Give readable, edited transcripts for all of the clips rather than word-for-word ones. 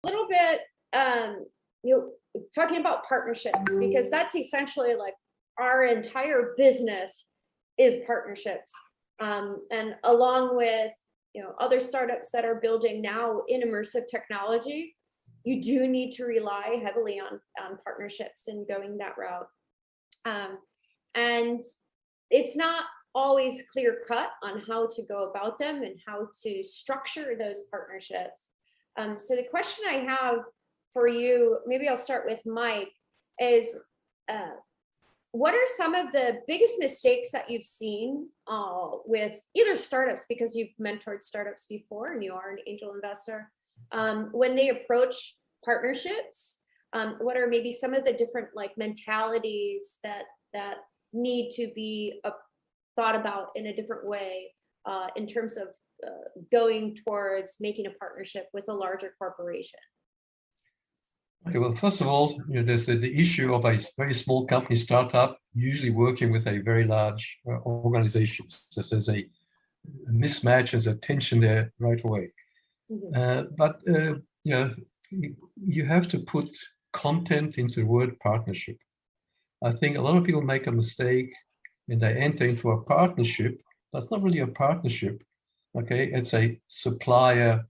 little bit, you know, talking about partnerships, because that's essentially like our entire business is partnerships. And along with, you know, other startups that are building now in immersive technology, you do need to rely heavily on partnerships and going that route. And it's not always clear cut on how to go about them and how to structure those partnerships. So the question I have for you, maybe I'll start with Mike, is what are some of the biggest mistakes that you've seen with either startups, because you've mentored startups before and you are an angel investor, when they approach partnerships? What are maybe some of the different like mentalities that need to be thought about in a different way in terms of going towards making a partnership with a larger corporation? Okay, well, first of all, you know, there's the issue of a very small company startup usually working with a very large organization. So there's a mismatch, there's a tension there right away. But you know, you have to put content into the word partnership. I think a lot of people make a mistake when they enter into a partnership. That's not really a partnership. Okay, it's a supplier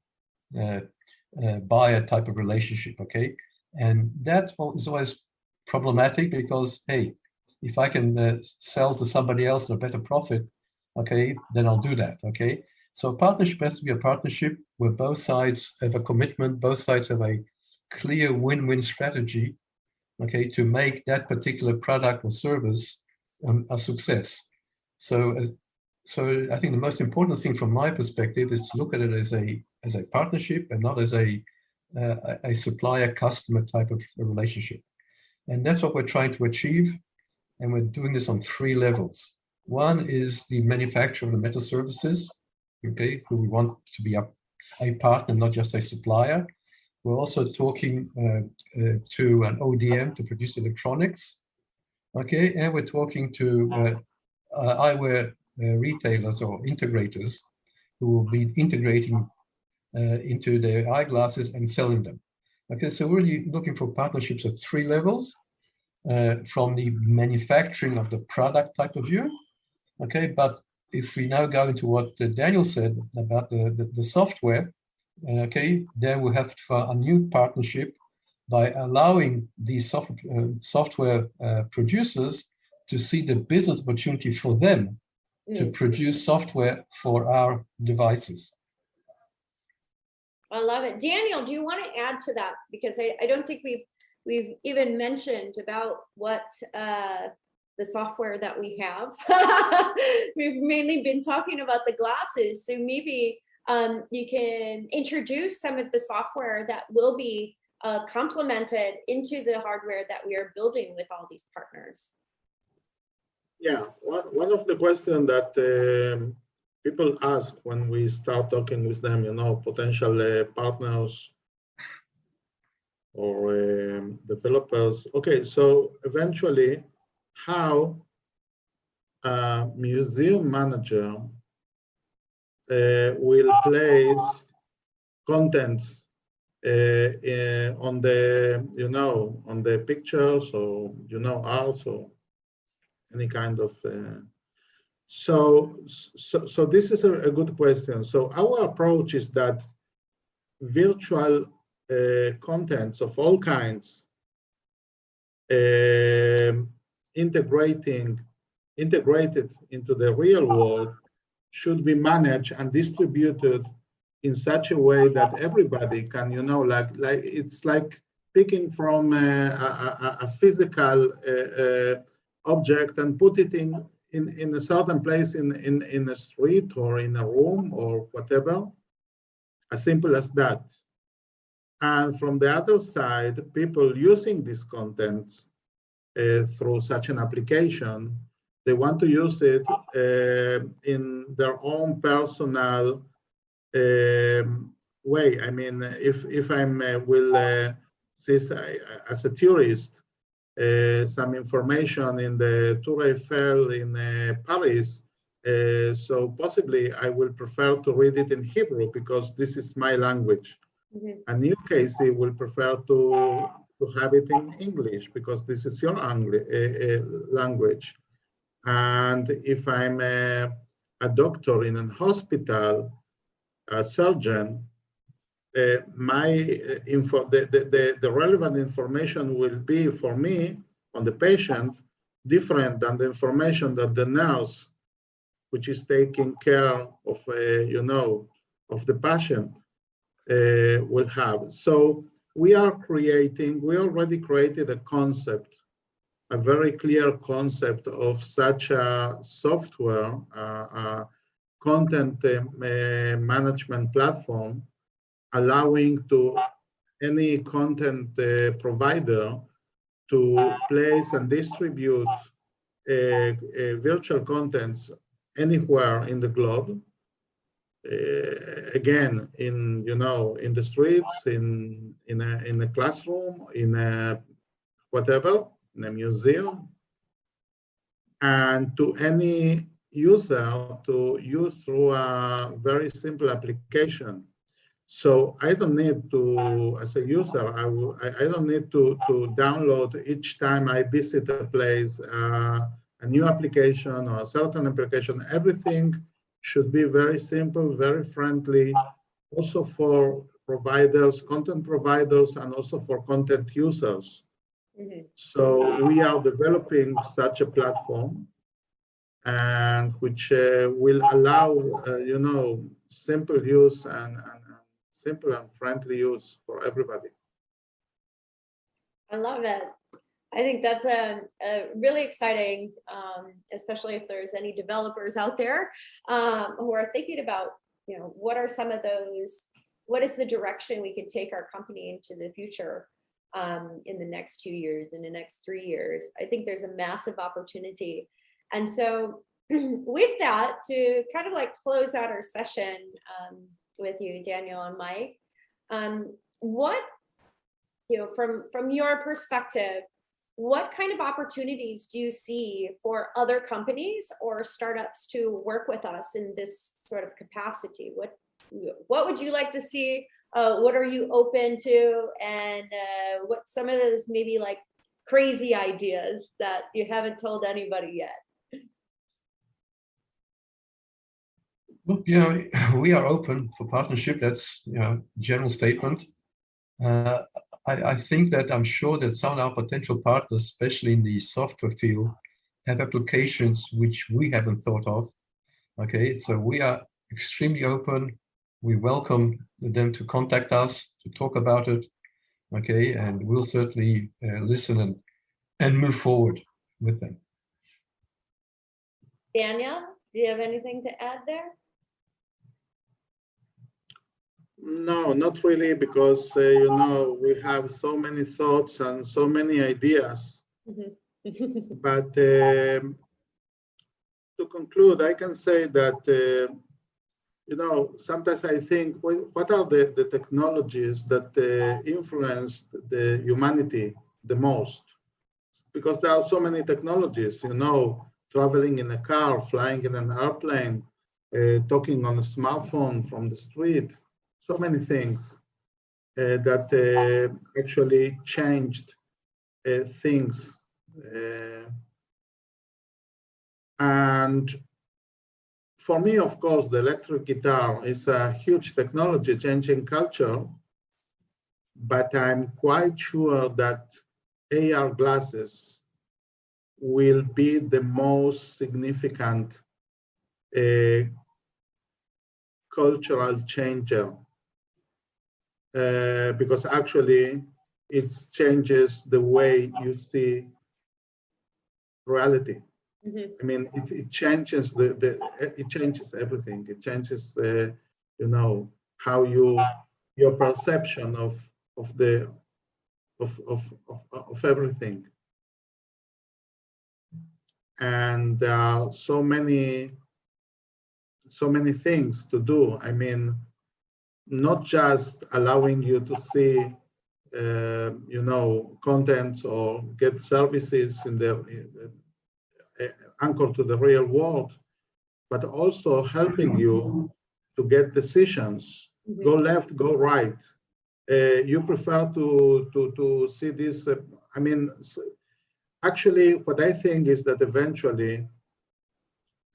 buyer type of relationship. Okay. And that is always problematic because, hey, if I can sell to somebody else at a better profit, okay, then I'll do that, okay? So a partnership has to be a partnership where both sides have a commitment, both sides have a clear win-win strategy, okay, to make that particular product or service a success. So I think the most important thing from my perspective is to look at it as a partnership and not as a supplier-customer type of relationship. And that's what we're trying to achieve. And we're doing this on 3 levels. One is the manufacturer of the metal services, okay, who we want to be a partner, not just a supplier. We're also talking to an ODM to produce electronics, okay, and we're talking to eyewear retailers or integrators who will be integrating into their eyeglasses and selling them. Okay, so we're really looking for partnerships at 3 levels, from the manufacturing of the product type of view. Okay, but if we now go into what Daniel said about the software, okay, then we have a new partnership by allowing the software producers to see the business opportunity for them to produce software for our devices. I love it. Daniel, do you want to add to that? Because I don't think we've even mentioned about what the software that we have. We've mainly been talking about the glasses. So maybe you can introduce some of the software that will be complemented into the hardware that we are building with all these partners. Yeah, one of the questions that people ask when we start talking with them, you know, potential partners or developers. Okay, so eventually, how a museum manager will place contents on the, you know, on the pictures or, you know, art or any kind of. So this is a good question. So our approach is that virtual contents of all kinds integrated into the real world should be managed and distributed in such a way that everybody can, you know, like it's like picking from a physical object and put it in a certain place in a street or in a room or whatever, as simple as that. And from the other side, people using these contents through such an application, they want to use it in their own personal way. I mean, if I'm will see as a tourist some information in the Tour Eiffel in Paris, so possibly I will prefer to read it in Hebrew because this is my language. Mhm. And you, Casey, will prefer to have it in English because this is your language. And if I'm a doctor in a hospital, a surgeon, the relevant information will be for me on the patient different than the information that the nurse, which is taking care of, of the patient, will have. So we already created a concept, a very clear concept of such a software, content management platform, allowing to any content provider to place and distribute virtual contents anywhere in the globe. Again, in the streets, in a classroom, in a whatever, in a museum, and to any user to use through a very simple application. So I don't need to, as a user, I don't need to download each time I visit a place a new application or a certain application. Everything should be very simple, very friendly, also for providers, content providers, and also for content users. Mm-hmm. So we are developing such a platform, and which will allow, simple use and simple and friendly use for everybody. I love it. I think that's a really exciting, especially if there's any developers out there who are thinking about, what are some of those, what is the direction we can take our company into the future in the next 2 years, in the next 3 years. I think there's a massive opportunity. And so with that, to kind of like close out our session with you, Daniel and Mike, what, from your perspective, what kind of opportunities do you see for other companies or startups to work with us in this sort of capacity? What would you like to see? What are you open to? And what some of those maybe like crazy ideas that you haven't told anybody yet? Look, we are open for partnership. That's general statement. I think that I'm sure that some of our potential partners, especially in the software field, have applications which we haven't thought of. Okay, so we are extremely open. We welcome them to contact us, to talk about it. Okay, and we'll certainly listen and move forward with them. Daniel, do you have anything to add there? No, not really, because we have so many thoughts and so many ideas. Mm-hmm. But to conclude, I can say that sometimes I think, what are the technologies that influence the humanity the most? Because there are so many technologies, traveling in a car, flying in an airplane, talking on a smartphone from the street. So many things that actually changed things. And for me, of course, the electric guitar is a huge technology changing culture, but I'm quite sure that AR glasses will be the most significant cultural changer. Because actually it changes the way you see reality. Mm-hmm. I mean, it changes it changes everything. It changes how your perception of everything. And there are so many things to do. I mean, not just allowing you to see, contents or get services in the anchored to the real world, but also helping you to get decisions, mm-hmm. Go left, go right, you prefer to see this. I mean, actually, what I think is that eventually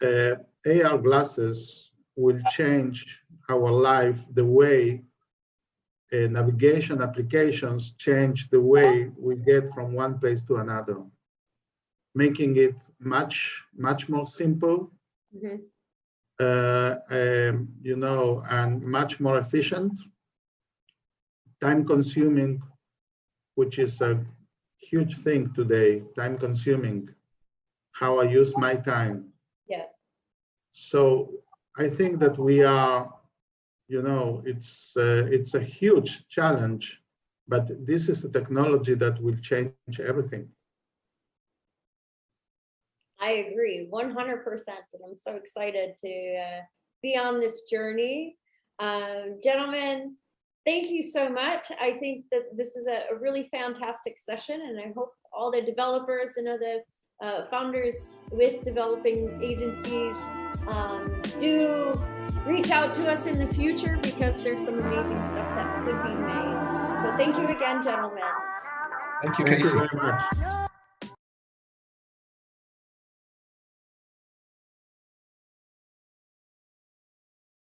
AR glasses will change our life the way navigation applications change the way we get from one place to another, making it much more simple, you know, and much more efficient, time consuming, which is a huge thing today, time consuming, how I use my time. Yeah. So I think that we are, you know, it's a huge challenge, but this is a technology that will change everything. I agree 100%. And I'm so excited to be on this journey. Gentlemen, thank you so much. I think that this is a really fantastic session, and I hope all the developers and other founders with developing agencies do reach out to us in the future, because there's some amazing stuff that could be made. So thank you again, gentlemen. Thank you, Thank Casey. you very much.